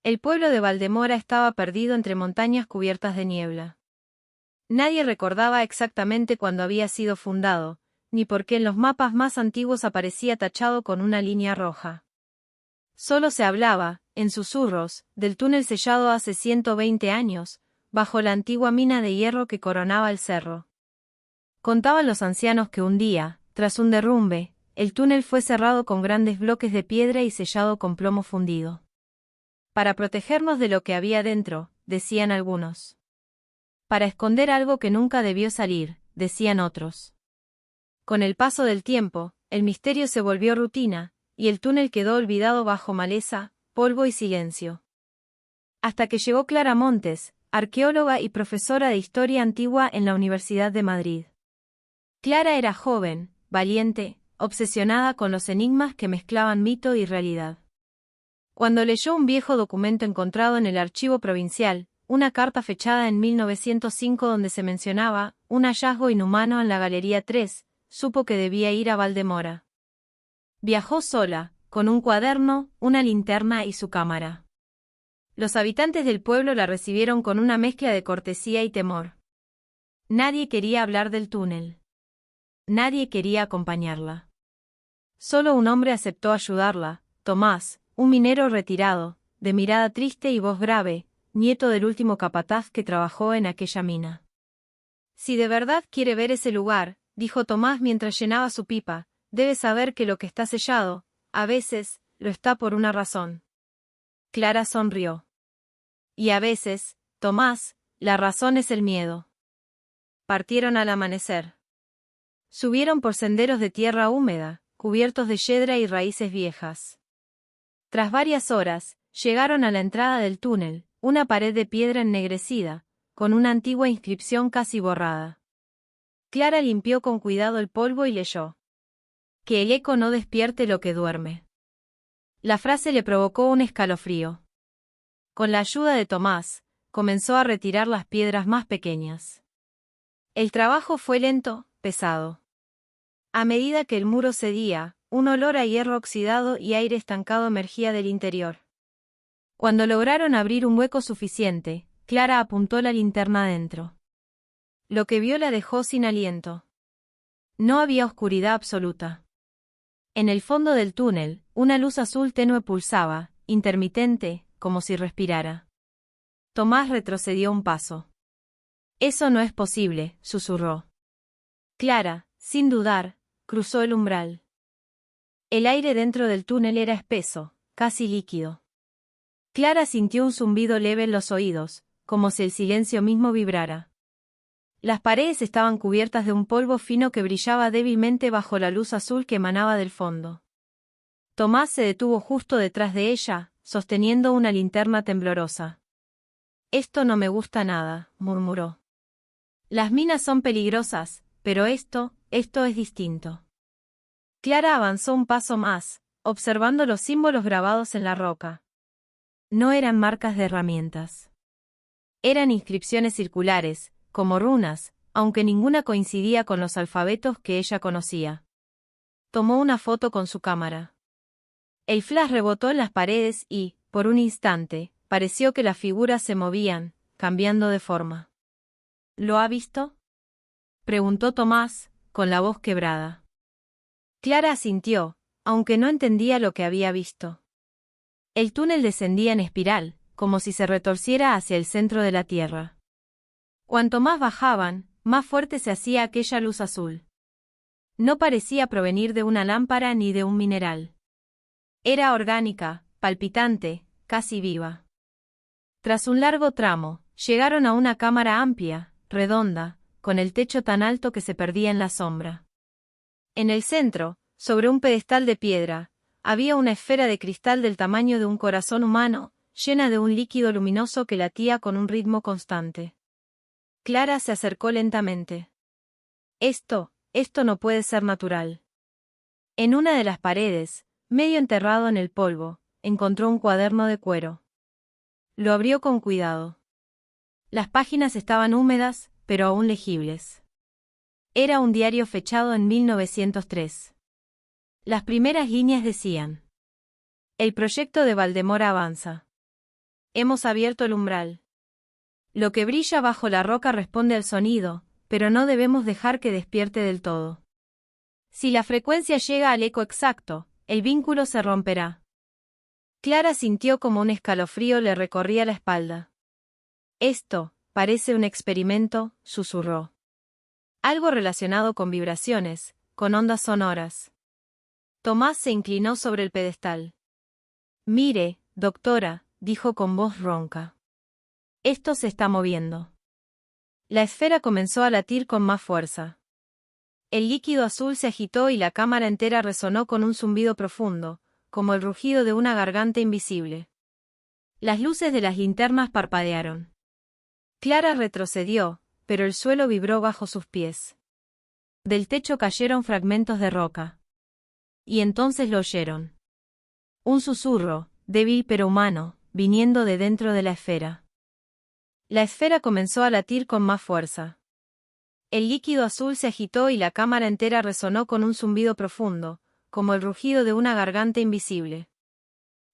El pueblo de Valdemora estaba perdido entre montañas cubiertas de niebla. Nadie recordaba exactamente cuándo había sido fundado, ni por qué en los mapas más antiguos aparecía tachado con una línea roja. Solo se hablaba, en susurros, del túnel sellado hace 120 años, bajo la antigua mina de hierro que coronaba el cerro. Contaban los ancianos que un día, tras un derrumbe, el túnel fue cerrado con grandes bloques de piedra y sellado con plomo fundido. Para protegernos de lo que había dentro, decían algunos. Para esconder algo que nunca debió salir, decían otros. Con el paso del tiempo, el misterio se volvió rutina, y el túnel quedó olvidado bajo maleza, polvo y silencio. Hasta que llegó Clara Montes, arqueóloga y profesora de Historia Antigua en la Universidad de Madrid. Clara era joven, valiente, obsesionada con los enigmas que mezclaban mito y realidad. Cuando leyó un viejo documento encontrado en el archivo provincial, una carta fechada en 1905 donde se mencionaba un hallazgo inhumano en la Galería 3, supo que debía ir a Valdemora. Viajó sola, con un cuaderno, una linterna y su cámara. Los habitantes del pueblo la recibieron con una mezcla de cortesía y temor. Nadie quería hablar del túnel. Nadie quería acompañarla. Solo un hombre aceptó ayudarla, Tomás, un minero retirado, de mirada triste y voz grave, nieto del último capataz que trabajó en aquella mina. Si de verdad quiere ver ese lugar, dijo Tomás mientras llenaba su pipa, debe saber que lo que está sellado, a veces, lo está por una razón. Clara sonrió. Y a veces, Tomás, la razón es el miedo. Partieron al amanecer. Subieron por senderos de tierra húmeda, cubiertos de yedra y raíces viejas. Tras varias horas, llegaron a la entrada del túnel, una pared de piedra ennegrecida, con una antigua inscripción casi borrada. Clara limpió con cuidado el polvo y leyó. Que el eco no despierte lo que duerme. La frase le provocó un escalofrío. Con la ayuda de Tomás, comenzó a retirar las piedras más pequeñas. El trabajo fue lento, pesado. A medida que el muro cedía, un olor a hierro oxidado y aire estancado emergía del interior. Cuando lograron abrir un hueco suficiente, Clara apuntó la linterna adentro. Lo que vio la dejó sin aliento. No había oscuridad absoluta. En el fondo del túnel, una luz azul tenue pulsaba, intermitente, como si respirara. Tomás retrocedió un paso. Eso no es posible, susurró. Clara, sin dudar, cruzó el umbral. El aire dentro del túnel era espeso, casi líquido. Clara sintió un zumbido leve en los oídos, como si el silencio mismo vibrara. Las paredes estaban cubiertas de un polvo fino que brillaba débilmente bajo la luz azul que emanaba del fondo. Tomás se detuvo justo detrás de ella, sosteniendo una linterna temblorosa. Esto no me gusta nada, murmuró. Las minas son peligrosas, pero esto es distinto. Clara avanzó un paso más, observando los símbolos grabados en la roca. No eran marcas de herramientas. Eran inscripciones circulares, como runas, aunque ninguna coincidía con los alfabetos que ella conocía. Tomó una foto con su cámara. El flash rebotó en las paredes y, por un instante, pareció que las figuras se movían, cambiando de forma. ¿Lo ha visto?, preguntó Tomás, con la voz quebrada. Clara asintió, aunque no entendía lo que había visto. El túnel descendía en espiral, como si se retorciera hacia el centro de la tierra. Cuanto más bajaban, más fuerte se hacía aquella luz azul. No parecía provenir de una lámpara ni de un mineral. Era orgánica, palpitante, casi viva. Tras un largo tramo, llegaron a una cámara amplia, redonda, con el techo tan alto que se perdía en la sombra. En el centro, sobre un pedestal de piedra, había una esfera de cristal del tamaño de un corazón humano, llena de un líquido luminoso que latía con un ritmo constante. Clara se acercó lentamente. Esto no puede ser natural. En una de las paredes, medio enterrado en el polvo, encontró un cuaderno de cuero. Lo abrió con cuidado. Las páginas estaban húmedas, pero aún legibles. Era un diario fechado en 1903. Las primeras líneas decían: el proyecto de Valdemora avanza. Hemos abierto el umbral. Lo que brilla bajo la roca responde al sonido, pero no debemos dejar que despierte del todo. Si la frecuencia llega al eco exacto, el vínculo se romperá. Clara sintió como un escalofrío le recorría la espalda. Esto, parece un experimento, susurró. Algo relacionado con vibraciones, con ondas sonoras. Tomás se inclinó sobre el pedestal. Mire, doctora, dijo con voz ronca. Esto se está moviendo. La esfera comenzó a latir con más fuerza. El líquido azul se agitó y la cámara entera resonó con un zumbido profundo, como el rugido de una garganta invisible. Las luces de las linternas parpadearon. Clara retrocedió, pero el suelo vibró bajo sus pies. Del techo cayeron fragmentos de roca. Y entonces lo oyeron. Un susurro, débil pero humano, viniendo de dentro de la esfera. La esfera comenzó a latir con más fuerza. El líquido azul se agitó y la cámara entera resonó con un zumbido profundo, como el rugido de una garganta invisible.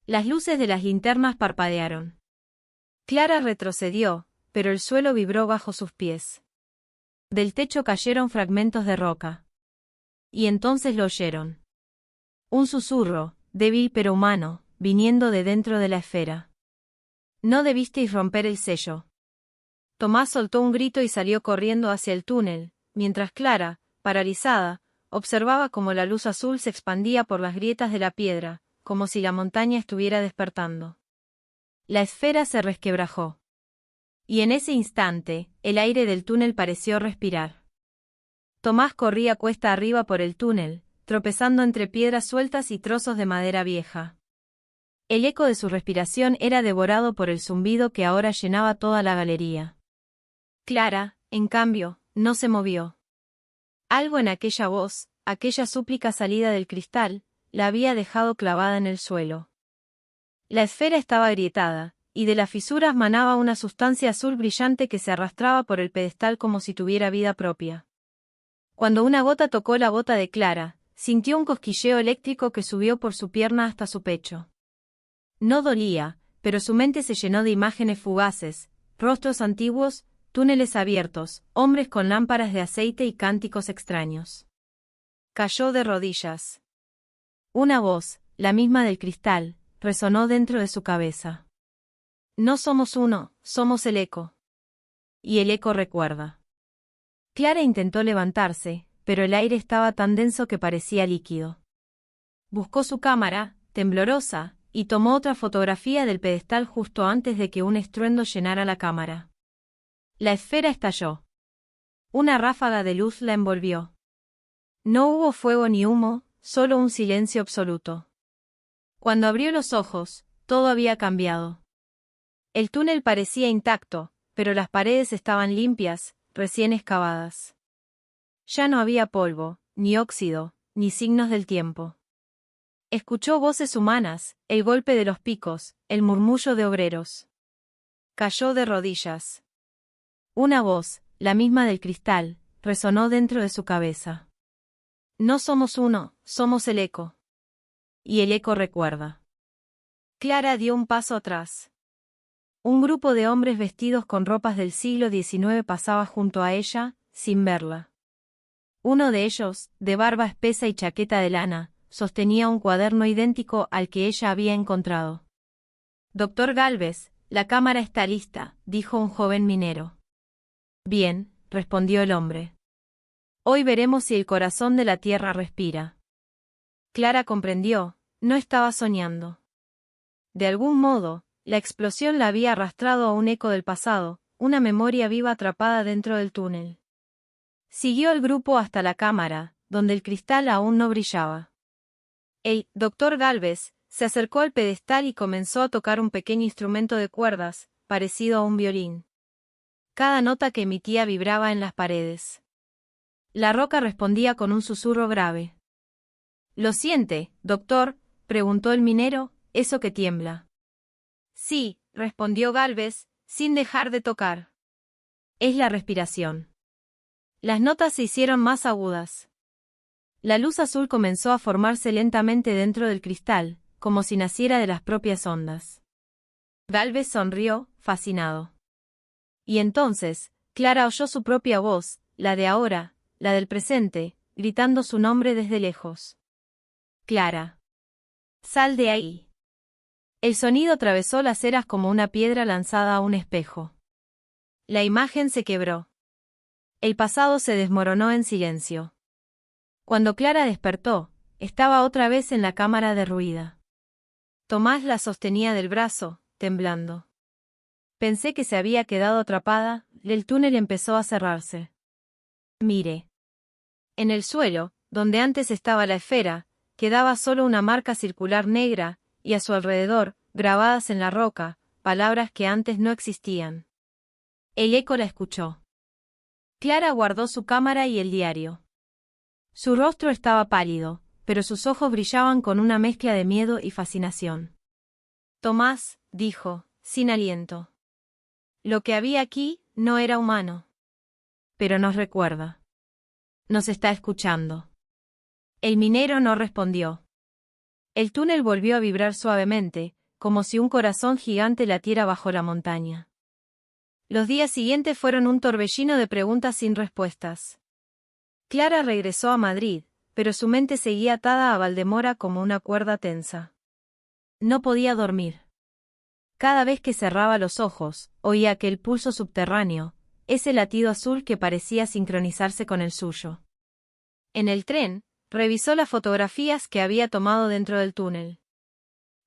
Las luces de las linternas parpadearon. Clara retrocedió, pero el suelo vibró bajo sus pies. Del techo cayeron fragmentos de roca. Y entonces lo oyeron. Un susurro, débil pero humano, viniendo de dentro de la esfera. No debisteis romper el sello. Tomás soltó un grito y salió corriendo hacia el túnel, mientras Clara, paralizada, observaba cómo la luz azul se expandía por las grietas de la piedra, como si la montaña estuviera despertando. La esfera se resquebrajó. Y en ese instante, el aire del túnel pareció respirar. Tomás corría cuesta arriba por el túnel, tropezando entre piedras sueltas y trozos de madera vieja. El eco de su respiración era devorado por el zumbido que ahora llenaba toda la galería. Clara, en cambio, no se movió. Algo en aquella voz, aquella súplica salida del cristal, la había dejado clavada en el suelo. La esfera estaba agrietada, y de las fisuras manaba una sustancia azul brillante que se arrastraba por el pedestal como si tuviera vida propia. Cuando una gota tocó la bota de Clara, sintió un cosquilleo eléctrico que subió por su pierna hasta su pecho. No dolía, pero su mente se llenó de imágenes fugaces, rostros antiguos, túneles abiertos, hombres con lámparas de aceite y cánticos extraños. Cayó de rodillas. Una voz, la misma del cristal, resonó dentro de su cabeza. No somos uno, somos el eco. Y el eco recuerda. Clara intentó levantarse, pero el aire estaba tan denso que parecía líquido. Buscó su cámara, temblorosa, y tomó otra fotografía del pedestal justo antes de que un estruendo llenara la cámara. La esfera estalló. Una ráfaga de luz la envolvió. No hubo fuego ni humo, solo un silencio absoluto. Cuando abrió los ojos, todo había cambiado. El túnel parecía intacto, pero las paredes estaban limpias, recién excavadas. Ya no había polvo, ni óxido, ni signos del tiempo. Escuchó voces humanas, el golpe de los picos, el murmullo de obreros. Cayó de rodillas. Una voz, la misma del cristal, resonó dentro de su cabeza. No somos uno, somos el eco. Y el eco recuerda. Clara dio un paso atrás. Un grupo de hombres vestidos con ropas del siglo XIX pasaba junto a ella, sin verla. Uno de ellos, de barba espesa y chaqueta de lana, sostenía un cuaderno idéntico al que ella había encontrado. Doctor Gálvez, la cámara está lista, dijo un joven minero. Bien, respondió el hombre. Hoy veremos si el corazón de la tierra respira. Clara comprendió, no estaba soñando. De algún modo, la explosión la había arrastrado a un eco del pasado, una memoria viva atrapada dentro del túnel. Siguió el grupo hasta la cámara, donde el cristal aún no brillaba. El doctor Gálvez se acercó al pedestal y comenzó a tocar un pequeño instrumento de cuerdas, parecido a un violín. Cada nota que emitía vibraba en las paredes. La roca respondía con un susurro grave. ¿Lo siente, doctor?, preguntó el minero, eso que tiembla. Sí, respondió Gálvez, sin dejar de tocar. Es la respiración. Las notas se hicieron más agudas. La luz azul comenzó a formarse lentamente dentro del cristal, como si naciera de las propias ondas. Gálvez sonrió, fascinado. Y entonces, Clara oyó su propia voz, la de ahora, la del presente, gritando su nombre desde lejos. Clara. Sal de ahí. El sonido atravesó las eras como una piedra lanzada a un espejo. La imagen se quebró. El pasado se desmoronó en silencio. Cuando Clara despertó, estaba otra vez en la cámara derruida. Tomás la sostenía del brazo, temblando. Pensé que se había quedado atrapada, el túnel empezó a cerrarse. Mire. En el suelo, donde antes estaba la esfera, quedaba solo una marca circular negra, y a su alrededor, grabadas en la roca, palabras que antes no existían. El eco la escuchó. Clara guardó su cámara y el diario. Su rostro estaba pálido, pero sus ojos brillaban con una mezcla de miedo y fascinación. Tomás, dijo, sin aliento. Lo que había aquí no era humano. Pero nos recuerda. Nos está escuchando. El minero no respondió. El túnel volvió a vibrar suavemente, como si un corazón gigante latiera bajo la montaña. Los días siguientes fueron un torbellino de preguntas sin respuestas. Clara regresó a Madrid, pero su mente seguía atada a Valdemora como una cuerda tensa. No podía dormir. Cada vez que cerraba los ojos, oía aquel pulso subterráneo, ese latido azul que parecía sincronizarse con el suyo. En el tren, revisó las fotografías que había tomado dentro del túnel.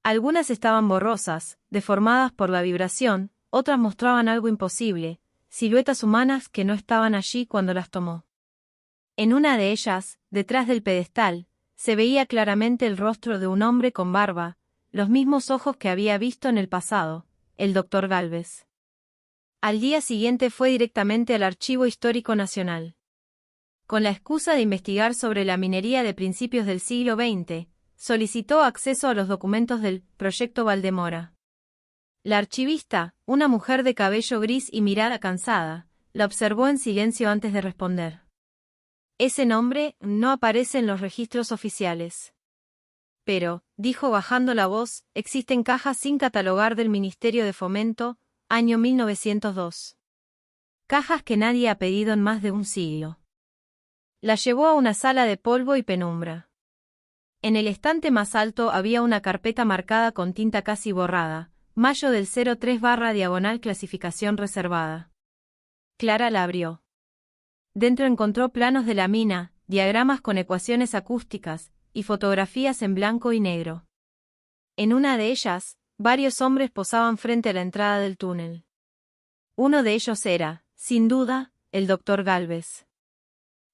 Algunas estaban borrosas, deformadas por la vibración, otras mostraban algo imposible, siluetas humanas que no estaban allí cuando las tomó. En una de ellas, detrás del pedestal, se veía claramente el rostro de un hombre con barba, los mismos ojos que había visto en el pasado, el doctor Gálvez. Al día siguiente fue directamente al Archivo Histórico Nacional. Con la excusa de investigar sobre la minería de principios del siglo XX, solicitó acceso a los documentos del Proyecto Valdemora. La archivista, una mujer de cabello gris y mirada cansada, la observó en silencio antes de responder. Ese nombre no aparece en los registros oficiales. Pero, dijo bajando la voz, existen cajas sin catalogar del Ministerio de Fomento, año 1902. Cajas que nadie ha pedido en más de un siglo. La llevó a una sala de polvo y penumbra. En el estante más alto había una carpeta marcada con tinta casi borrada, mayo del 03/diagonal clasificación reservada. Clara la abrió. Dentro encontró planos de la mina, diagramas con ecuaciones acústicas, y fotografías en blanco y negro. En una de ellas, varios hombres posaban frente a la entrada del túnel. Uno de ellos era, sin duda, el doctor Gálvez.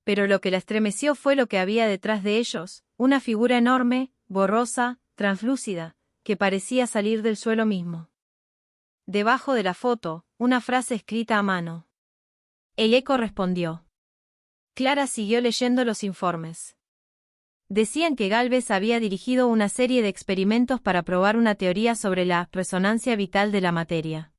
Pero lo que la estremeció fue lo que había detrás de ellos, una figura enorme, borrosa, translúcida, que parecía salir del suelo mismo. Debajo de la foto, una frase escrita a mano. El eco respondió. Clara siguió leyendo los informes. Decían que Gálvez había dirigido una serie de experimentos para probar una teoría sobre la resonancia vital de la materia.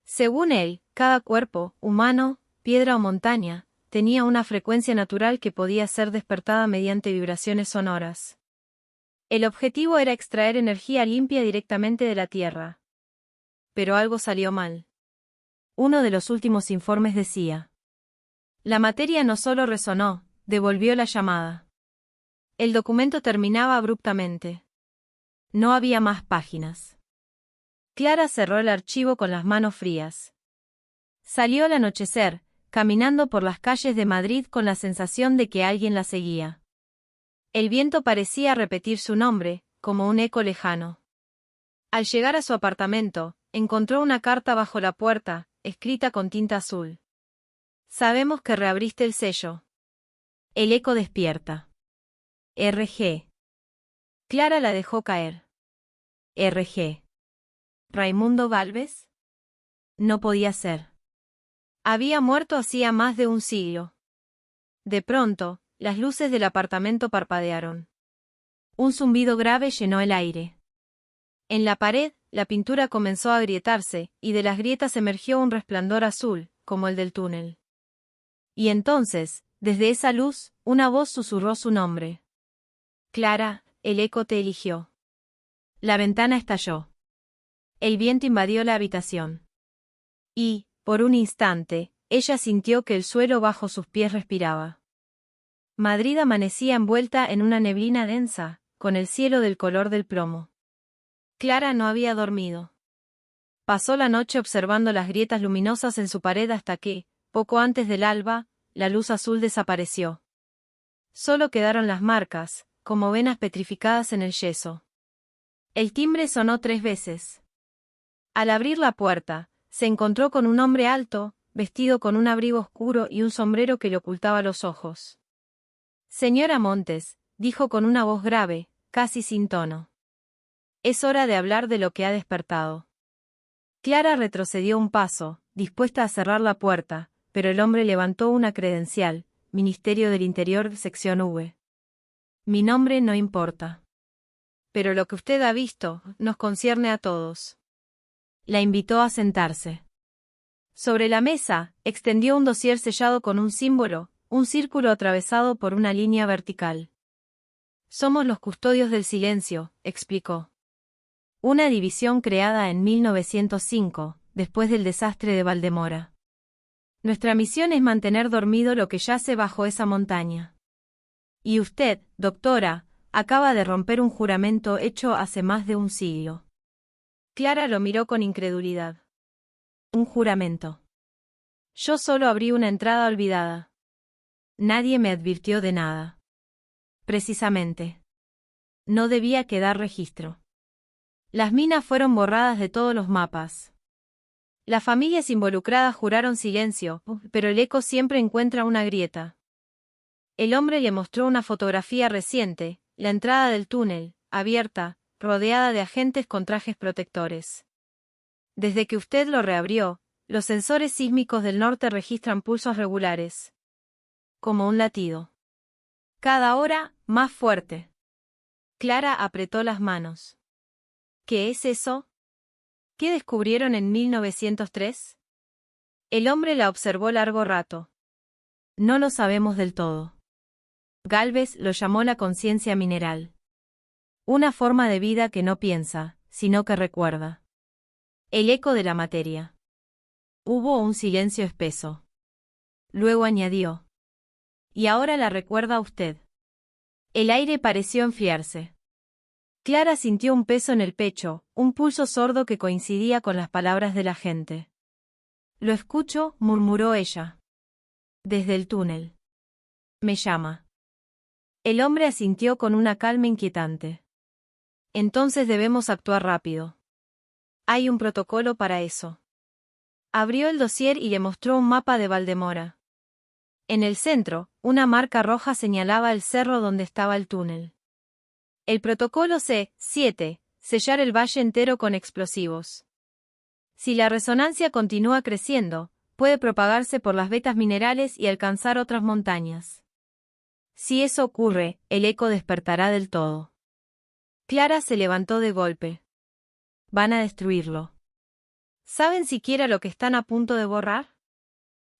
Según él, cada cuerpo, humano, piedra o montaña, tenía una frecuencia natural que podía ser despertada mediante vibraciones sonoras. El objetivo era extraer energía limpia directamente de la Tierra. Pero algo salió mal. Uno de los últimos informes decía: la materia no solo resonó, devolvió la llamada. El documento terminaba abruptamente. No había más páginas. Clara cerró el archivo con las manos frías. Salió al anochecer, caminando por las calles de Madrid con la sensación de que alguien la seguía. El viento parecía repetir su nombre, como un eco lejano. Al llegar a su apartamento, encontró una carta bajo la puerta, escrita con tinta azul. Sabemos que reabriste el sello. El eco despierta. R.G. Clara la dejó caer. R.G. ¿Raimundo Gálvez? No podía ser. Había muerto hacía más de un siglo. De pronto, las luces del apartamento parpadearon. Un zumbido grave llenó el aire. En la pared, la pintura comenzó a agrietarse, y de las grietas emergió un resplandor azul, como el del túnel. Y entonces, desde esa luz, una voz susurró su nombre. Clara, el eco te eligió. La ventana estalló. El viento invadió la habitación. Y, por un instante, ella sintió que el suelo bajo sus pies respiraba. Madrid amanecía envuelta en una neblina densa, con el cielo del color del plomo. Clara no había dormido. Pasó la noche observando las grietas luminosas en su pared hasta que, poco antes del alba, la luz azul desapareció. Solo quedaron las marcas, como venas petrificadas en el yeso. El timbre sonó 3 veces. Al abrir la puerta, se encontró con un hombre alto, vestido con un abrigo oscuro y un sombrero que le ocultaba los ojos. Señora Montes, dijo con una voz grave, casi sin tono. Es hora de hablar de lo que ha despertado. Clara retrocedió un paso, dispuesta a cerrar la puerta, pero el hombre levantó una credencial, Ministerio del Interior, sección V. Mi nombre no importa. Pero lo que usted ha visto, nos concierne a todos. La invitó a sentarse. Sobre la mesa, extendió un dossier sellado con un símbolo, un círculo atravesado por una línea vertical. Somos los custodios del silencio, explicó. Una división creada en 1905, después del desastre de Valdemora. Nuestra misión es mantener dormido lo que yace bajo esa montaña. Y usted, doctora, acaba de romper un juramento hecho hace más de un siglo. Clara lo miró con incredulidad. Un juramento. Yo solo abrí una entrada olvidada. Nadie me advirtió de nada. Precisamente. No debía quedar registro. Las minas fueron borradas de todos los mapas. Las familias involucradas juraron silencio, pero el eco siempre encuentra una grieta. El hombre le mostró una fotografía reciente, la entrada del túnel, abierta, rodeada de agentes con trajes protectores. Desde que usted lo reabrió, los sensores sísmicos del norte registran pulsos regulares. Como un latido. Cada hora, más fuerte. Clara apretó las manos. ¿Qué es eso? ¿Qué descubrieron en 1903? El hombre la observó largo rato. No lo sabemos del todo. Gálvez lo llamó la conciencia mineral. Una forma de vida que no piensa, sino que recuerda. El eco de la materia. Hubo un silencio espeso. Luego añadió. Y ahora la recuerda a usted. El aire pareció enfriarse. Clara sintió un peso en el pecho, un pulso sordo que coincidía con las palabras de la gente. Lo escucho, murmuró ella. Desde el túnel. Me llama. El hombre asintió con una calma inquietante. Entonces debemos actuar rápido. Hay un protocolo para eso. Abrió el dossier y le mostró un mapa de Valdemora. En el centro, una marca roja señalaba el cerro donde estaba el túnel. El protocolo C-7, sellar el valle entero con explosivos. Si la resonancia continúa creciendo, puede propagarse por las vetas minerales y alcanzar otras montañas. Si eso ocurre, el eco despertará del todo. Clara se levantó de golpe. Van a destruirlo. ¿Saben siquiera lo que están a punto de borrar?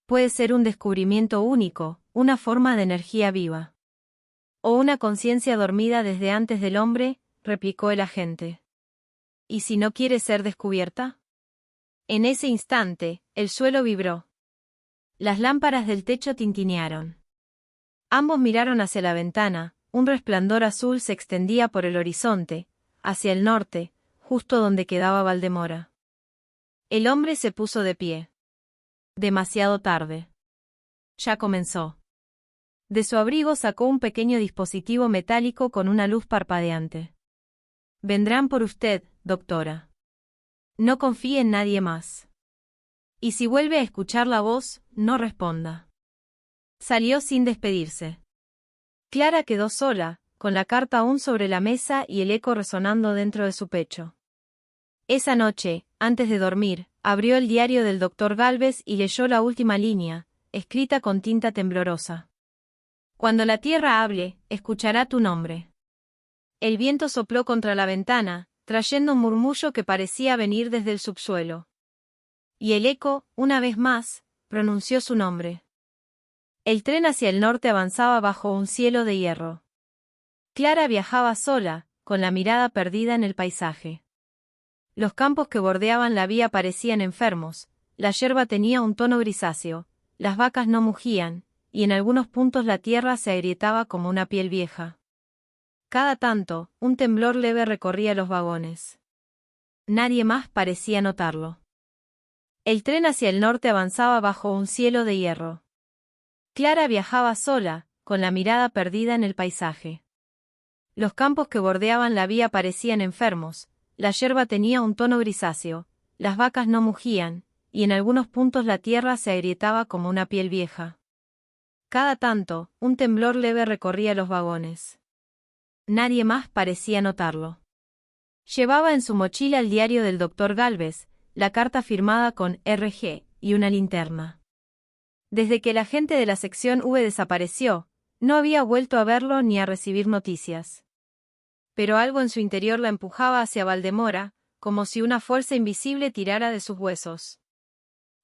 Puede ser un descubrimiento único, una forma de energía viva. O una conciencia dormida desde antes del hombre, replicó el agente. ¿Y si no quiere ser descubierta? En ese instante, el suelo vibró. Las lámparas del techo tintinearon. Ambos miraron hacia la ventana, un resplandor azul se extendía por el horizonte, hacia el norte, justo donde quedaba Valdemora. El hombre se puso de pie. Demasiado tarde. Ya comenzó. De su abrigo sacó un pequeño dispositivo metálico con una luz parpadeante. Vendrán por usted, doctora. No confíe en nadie más. Y si vuelve a escuchar la voz, no responda. Salió sin despedirse. Clara quedó sola, con la carta aún sobre la mesa y el eco resonando dentro de su pecho. Esa noche, antes de dormir, abrió el diario del doctor Gálvez y leyó la última línea, escrita con tinta temblorosa. Cuando la tierra hable, escuchará tu nombre. El viento sopló contra la ventana, trayendo un murmullo que parecía venir desde el subsuelo. Y el eco, una vez más, pronunció su nombre. El tren hacia el norte avanzaba bajo un cielo de hierro. Clara viajaba sola, con la mirada perdida en el paisaje. Los campos que bordeaban la vía parecían enfermos, la yerba tenía un tono grisáceo, las vacas no mugían, y en algunos puntos la tierra se agrietaba como una piel vieja. Cada tanto, un temblor leve recorría los vagones. Nadie más parecía notarlo. El tren hacia el norte avanzaba bajo un cielo de hierro. Clara viajaba sola, con la mirada perdida en el paisaje. Los campos que bordeaban la vía parecían enfermos, la yerba tenía un tono grisáceo, las vacas no mugían, y en algunos puntos la tierra se agrietaba como una piel vieja. Cada tanto, un temblor leve recorría los vagones. Nadie más parecía notarlo. Llevaba en su mochila el diario del doctor Gálvez, la carta firmada con RG, y una linterna. Desde que el agente de la sección V desapareció, no había vuelto a verlo ni a recibir noticias. Pero algo en su interior la empujaba hacia Valdemora, como si una fuerza invisible tirara de sus huesos.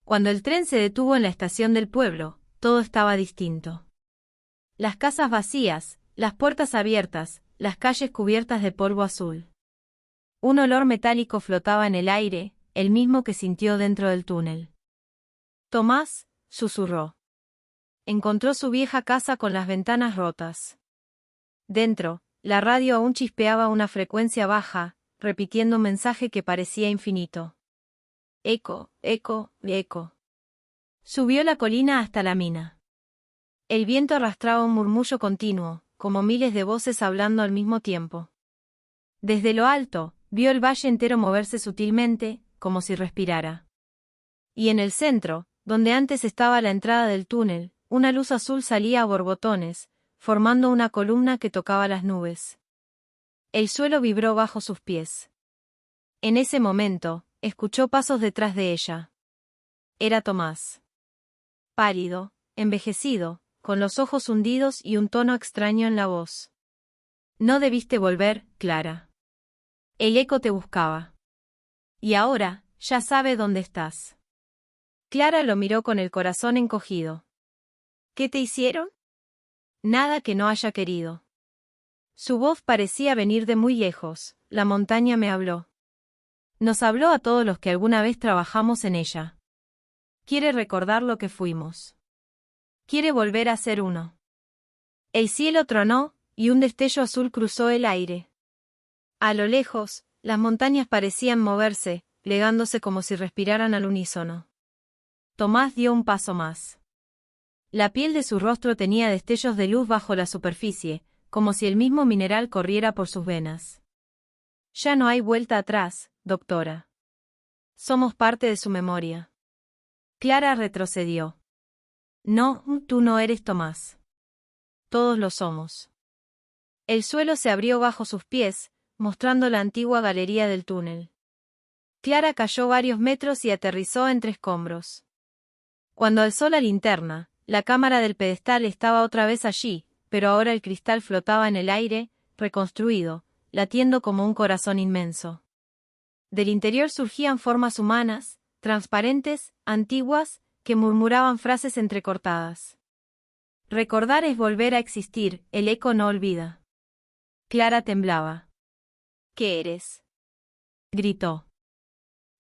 Cuando el tren se detuvo en la estación del pueblo, todo estaba distinto. Las casas vacías, las puertas abiertas, las calles cubiertas de polvo azul. Un olor metálico flotaba en el aire, el mismo que sintió dentro del túnel. Tomás, susurró. Encontró su vieja casa con las ventanas rotas. Dentro, la radio aún chispeaba a una frecuencia baja, repitiendo un mensaje que parecía infinito. Eco, eco, eco. Subió la colina hasta la mina. El viento arrastraba un murmullo continuo, como miles de voces hablando al mismo tiempo. Desde lo alto, vio el valle entero moverse sutilmente, como si respirara. Y en el centro, donde antes estaba la entrada del túnel, una luz azul salía a borbotones, formando una columna que tocaba las nubes. El suelo vibró bajo sus pies. En ese momento, escuchó pasos detrás de ella. Era Tomás. Pálido, envejecido, con los ojos hundidos y un tono extraño en la voz. No debiste volver, Clara. El eco te buscaba. Y ahora, ya sabe dónde estás. Clara lo miró con el corazón encogido. ¿Qué te hicieron? Nada que no haya querido. Su voz parecía venir de muy lejos. La montaña me habló. Nos habló a todos los que alguna vez trabajamos en ella. Quiere recordar lo que fuimos. Quiere volver a ser uno. El cielo tronó, y un destello azul cruzó el aire. A lo lejos, las montañas parecían moverse, plegándose como si respiraran al unísono. Tomás dio un paso más. La piel de su rostro tenía destellos de luz bajo la superficie, como si el mismo mineral corriera por sus venas. Ya no hay vuelta atrás, doctora. Somos parte de su memoria. Clara retrocedió. No, tú no eres Tomás. Todos lo somos. El suelo se abrió bajo sus pies, mostrando la antigua galería del túnel. Clara cayó varios metros y aterrizó entre escombros. Cuando alzó la linterna, la cámara del pedestal estaba otra vez allí, pero ahora el cristal flotaba en el aire, reconstruido, latiendo como un corazón inmenso. Del interior surgían formas humanas, transparentes, antiguas, que murmuraban frases entrecortadas. Recordar es volver a existir, el eco no olvida. Clara temblaba. ¿Qué eres? Gritó.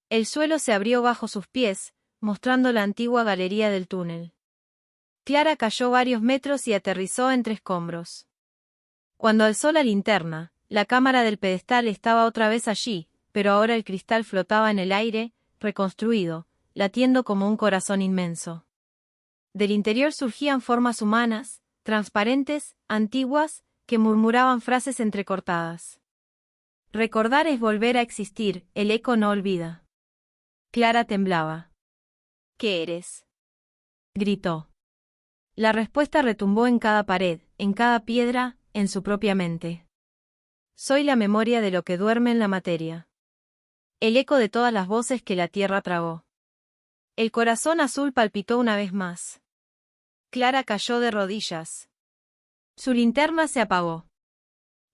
El suelo se abrió bajo sus pies, mostrando la antigua galería del túnel. Clara cayó varios metros y aterrizó entre escombros. Cuando alzó la linterna, la cámara del pedestal estaba otra vez allí, pero ahora el cristal flotaba en el aire, reconstruido, latiendo como un corazón inmenso. Del interior surgían formas humanas, transparentes, antiguas, que murmuraban frases entrecortadas. Recordar es volver a existir, el eco no olvida. Clara temblaba. ¿Qué eres? Gritó. La respuesta retumbó en cada pared, en cada piedra, en su propia mente. Soy la memoria de lo que duerme en la materia. El eco de todas las voces que la tierra tragó. El corazón azul palpitó una vez más. Clara cayó de rodillas. Su linterna se apagó.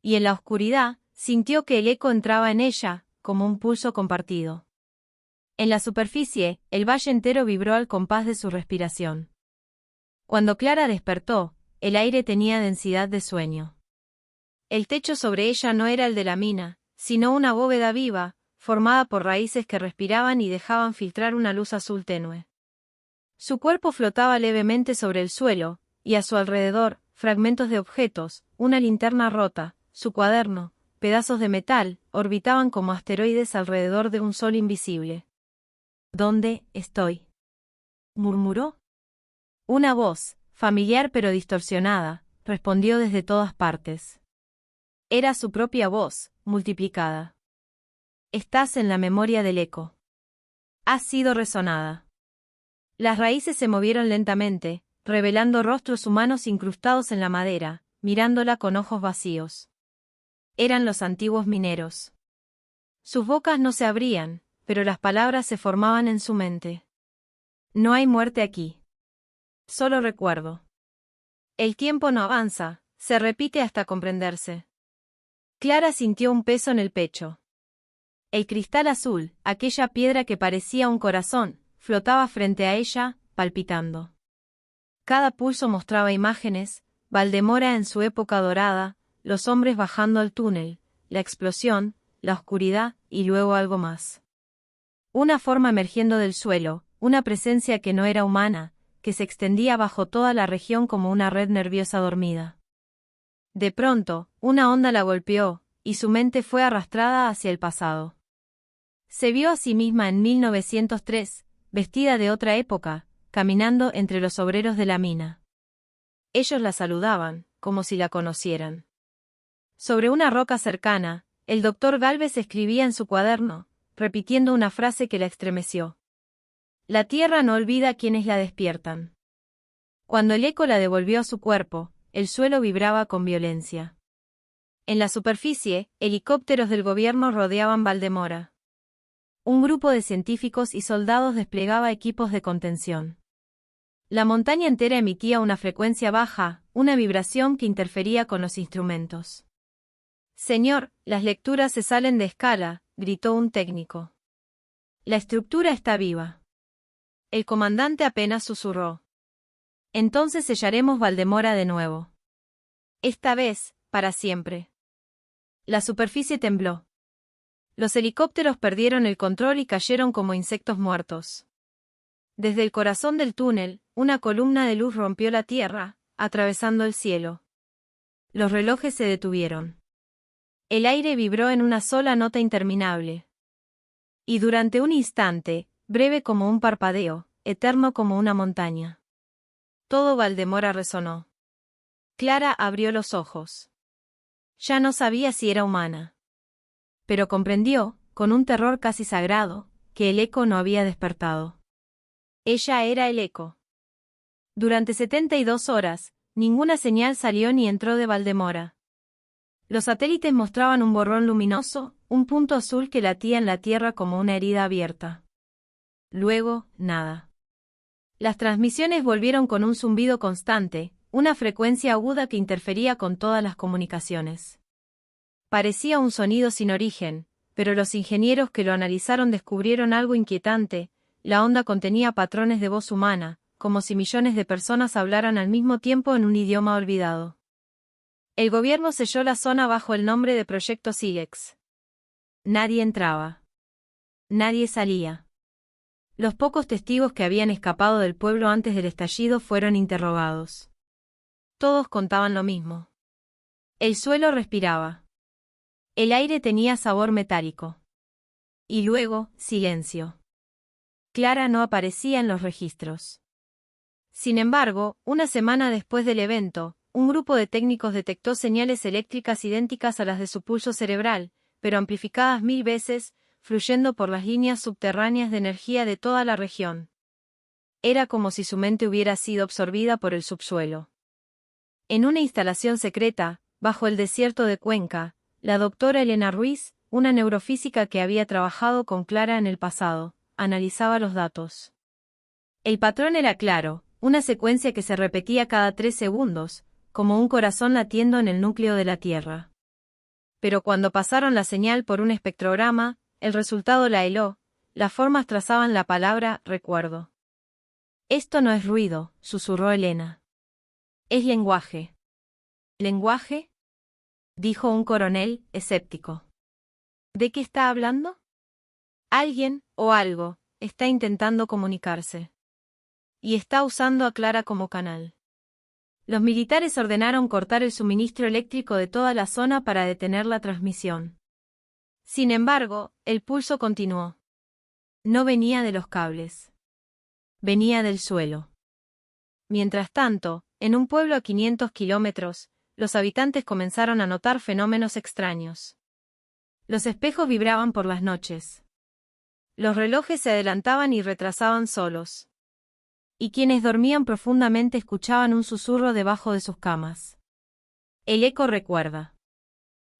Y en la oscuridad, sintió que el eco entraba en ella, como un pulso compartido. En la superficie, el valle entero vibró al compás de su respiración. Cuando Clara despertó, el aire tenía densidad de sueño. El techo sobre ella no era el de la mina, sino una bóveda viva, formada por raíces que respiraban y dejaban filtrar una luz azul tenue. Su cuerpo flotaba levemente sobre el suelo, y a su alrededor, fragmentos de objetos, una linterna rota, su cuaderno, pedazos de metal, orbitaban como asteroides alrededor de un sol invisible. ¿Dónde estoy?, murmuró. Una voz, familiar pero distorsionada, respondió desde todas partes. Era su propia voz, multiplicada. Estás en la memoria del eco. Has sido resonada. Las raíces se movieron lentamente, revelando rostros humanos incrustados en la madera, mirándola con ojos vacíos. Eran los antiguos mineros. Sus bocas no se abrían, pero las palabras se formaban en su mente. No hay muerte aquí. Solo recuerdo. El tiempo no avanza, se repite hasta comprenderse. Clara sintió un peso en el pecho. El cristal azul, aquella piedra que parecía un corazón, flotaba frente a ella, palpitando. Cada pulso mostraba imágenes, Valdemora en su época dorada, los hombres bajando al túnel, la explosión, la oscuridad y luego algo más. Una forma emergiendo del suelo, una presencia que no era humana, que se extendía bajo toda la región como una red nerviosa dormida. De pronto, una onda la golpeó, y su mente fue arrastrada hacia el pasado. Se vio a sí misma en 1903, vestida de otra época, caminando entre los obreros de la mina. Ellos la saludaban, como si la conocieran. Sobre una roca cercana, el doctor Gálvez escribía en su cuaderno, repitiendo una frase que la estremeció. La tierra no olvida a quienes la despiertan. Cuando el eco la devolvió a su cuerpo, el suelo vibraba con violencia. En la superficie, helicópteros del gobierno rodeaban Valdemora. Un grupo de científicos y soldados desplegaba equipos de contención. La montaña entera emitía una frecuencia baja, una vibración que interfería con los instrumentos. «Señor, las lecturas se salen de escala», gritó un técnico. «La estructura está viva». El comandante apenas susurró. «Entonces sellaremos Valdemora de nuevo. Esta vez, para siempre». La superficie tembló. Los helicópteros perdieron el control y cayeron como insectos muertos. Desde el corazón del túnel, una columna de luz rompió la tierra, atravesando el cielo. Los relojes se detuvieron. El aire vibró en una sola nota interminable. Y durante un instante, breve como un parpadeo, eterno como una montaña. Todo Valdemora resonó. Clara abrió los ojos. Ya no sabía si era humana. Pero comprendió, con un terror casi sagrado, que el eco no había despertado. Ella era el eco. Durante 72 horas, ninguna señal salió ni entró de Valdemora. Los satélites mostraban un borrón luminoso, un punto azul que latía en la Tierra como una herida abierta. Luego, nada. Las transmisiones volvieron con un zumbido constante, una frecuencia aguda que interfería con todas las comunicaciones. Parecía un sonido sin origen, pero los ingenieros que lo analizaron descubrieron algo inquietante: la onda contenía patrones de voz humana, como si millones de personas hablaran al mismo tiempo en un idioma olvidado. El gobierno selló la zona bajo el nombre de Proyecto Sigex. Nadie entraba. Nadie salía. Los pocos testigos que habían escapado del pueblo antes del estallido fueron interrogados. Todos contaban lo mismo. El suelo respiraba. El aire tenía sabor metálico. Y luego, silencio. Clara no aparecía en los registros. Sin embargo, una semana después del evento, un grupo de técnicos detectó señales eléctricas idénticas a las de su pulso cerebral, pero amplificadas 1000 veces, fluyendo por las líneas subterráneas de energía de toda la región. Era como si su mente hubiera sido absorbida por el subsuelo. En una instalación secreta, bajo el desierto de Cuenca, la doctora Elena Ruiz, una neurofísica que había trabajado con Clara en el pasado, analizaba los datos. El patrón era claro, una secuencia que se repetía cada 3 segundos, como un corazón latiendo en el núcleo de la Tierra. Pero cuando pasaron la señal por un espectrograma, el resultado la heló, las formas trazaban la palabra recuerdo. «Esto no es ruido», susurró Elena. «Es lenguaje». «¿Lenguaje?», dijo un coronel, escéptico. «¿De qué está hablando?». Alguien, o algo, está intentando comunicarse. Y está usando a Clara como canal. Los militares ordenaron cortar el suministro eléctrico de toda la zona para detener la transmisión. Sin embargo, el pulso continuó. No venía de los cables. Venía del suelo. Mientras tanto, en un pueblo a 500 kilómetros, los habitantes comenzaron a notar fenómenos extraños. Los espejos vibraban por las noches. Los relojes se adelantaban y retrasaban solos. Y quienes dormían profundamente escuchaban un susurro debajo de sus camas. El eco recuerda.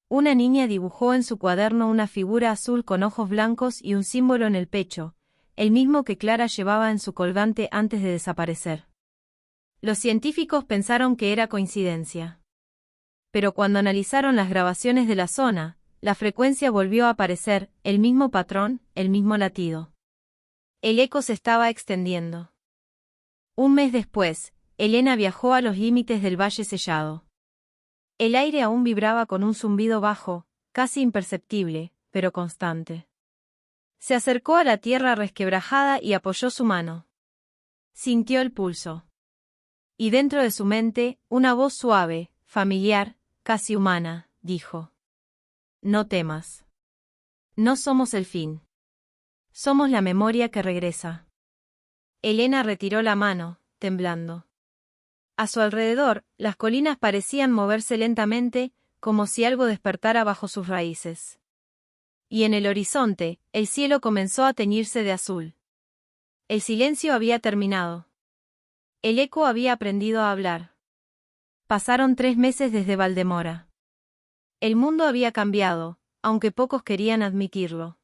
Una niña dibujó en su cuaderno una figura azul con ojos blancos y un símbolo en el pecho, el mismo que Clara llevaba en su colgante antes de desaparecer. Los científicos pensaron que era coincidencia. Pero cuando analizaron las grabaciones de la zona, la frecuencia volvió a aparecer, el mismo patrón, el mismo latido. El eco se estaba extendiendo. Un mes después, Elena viajó a los límites del Valle Sellado. El aire aún vibraba con un zumbido bajo, casi imperceptible, pero constante. Se acercó a la tierra resquebrajada y apoyó su mano. Sintió el pulso. Y dentro de su mente, una voz suave, familiar, casi humana, dijo: No temas. No somos el fin. Somos la memoria que regresa. Elena retiró la mano, temblando. A su alrededor, las colinas parecían moverse lentamente, como si algo despertara bajo sus raíces. Y en el horizonte, el cielo comenzó a teñirse de azul. El silencio había terminado. El eco había aprendido a hablar. Pasaron 3 meses desde Valdemora. El mundo había cambiado, aunque pocos querían admitirlo.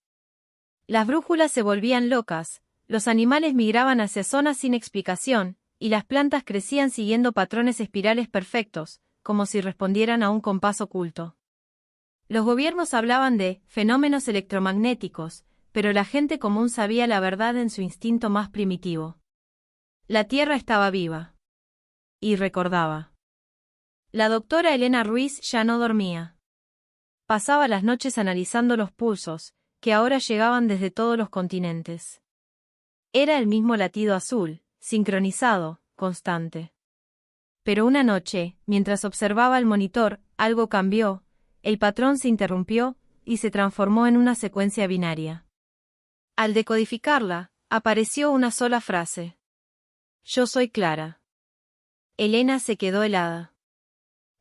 Las brújulas se volvían locas, los animales migraban hacia zonas sin explicación, y las plantas crecían siguiendo patrones espirales perfectos, como si respondieran a un compás oculto. Los gobiernos hablaban de fenómenos electromagnéticos, pero la gente común sabía la verdad en su instinto más primitivo. La Tierra estaba viva. Y recordaba. La doctora Elena Ruiz ya no dormía. Pasaba las noches analizando los pulsos, que ahora llegaban desde todos los continentes. Era el mismo latido azul, sincronizado, constante. Pero una noche, mientras observaba el monitor, algo cambió, el patrón se interrumpió, y se transformó en una secuencia binaria. Al decodificarla, apareció una sola frase. Yo soy Clara. Elena se quedó helada.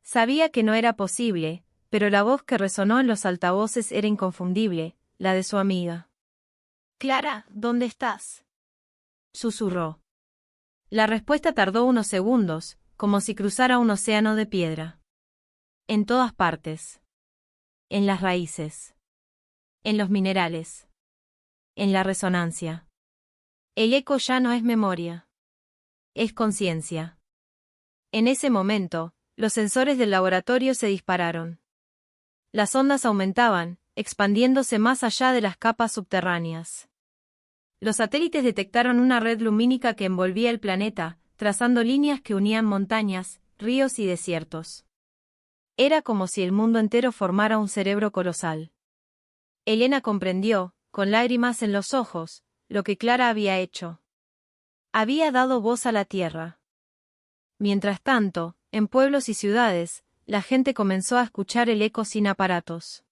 Sabía que no era posible, pero la voz que resonó en los altavoces era inconfundible, la de su amiga. Clara, ¿dónde estás? Susurró. La respuesta tardó unos segundos, como si cruzara un océano de piedra. En todas partes. En las raíces. En los minerales. En la resonancia. El eco ya no es memoria. Es conciencia. En ese momento, los sensores del laboratorio se dispararon. Las ondas aumentaban, expandiéndose más allá de las capas subterráneas. Los satélites detectaron una red lumínica que envolvía el planeta, trazando líneas que unían montañas, ríos y desiertos. Era como si el mundo entero formara un cerebro colosal. Elena comprendió, con lágrimas en los ojos, lo que Clara había hecho. Había dado voz a la tierra. Mientras tanto, en pueblos y ciudades, la gente comenzó a escuchar el eco sin aparatos.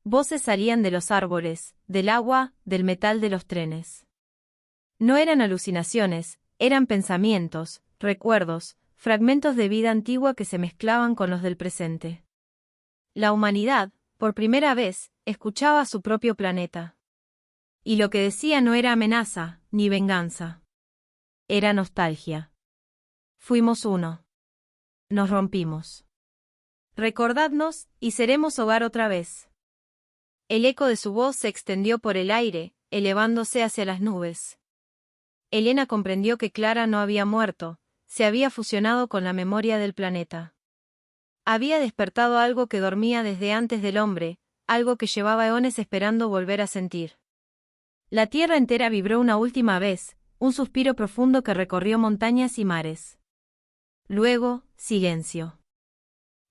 Voces salían de los árboles, del agua, del metal de los trenes. No eran alucinaciones, eran pensamientos, recuerdos, fragmentos de vida antigua que se mezclaban con los del presente. La humanidad, por primera vez, escuchaba a su propio planeta. Y lo que decía no era amenaza, ni venganza. Era nostalgia. Fuimos uno. Nos rompimos. Recordadnos, y seremos hogar otra vez. El eco de su voz se extendió por el aire, elevándose hacia las nubes. Elena comprendió que Clara no había muerto, se había fusionado con la memoria del planeta. Había despertado algo que dormía desde antes del hombre, algo que llevaba eones esperando volver a sentir. La tierra entera vibró una última vez, un suspiro profundo que recorrió montañas y mares. Luego, silencio.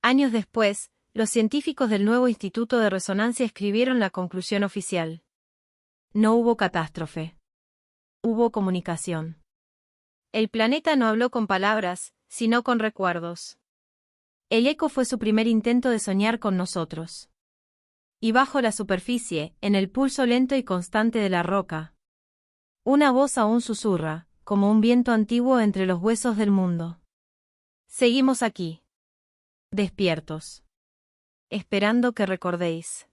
Años después, los científicos del nuevo Instituto de Resonancia escribieron la conclusión oficial. No hubo catástrofe. Hubo comunicación. El planeta no habló con palabras, sino con recuerdos. El eco fue su primer intento de soñar con nosotros. Y bajo la superficie, en el pulso lento y constante de la roca, una voz aún susurra, como un viento antiguo entre los huesos del mundo. Seguimos aquí. Despiertos. Esperando que recordéis.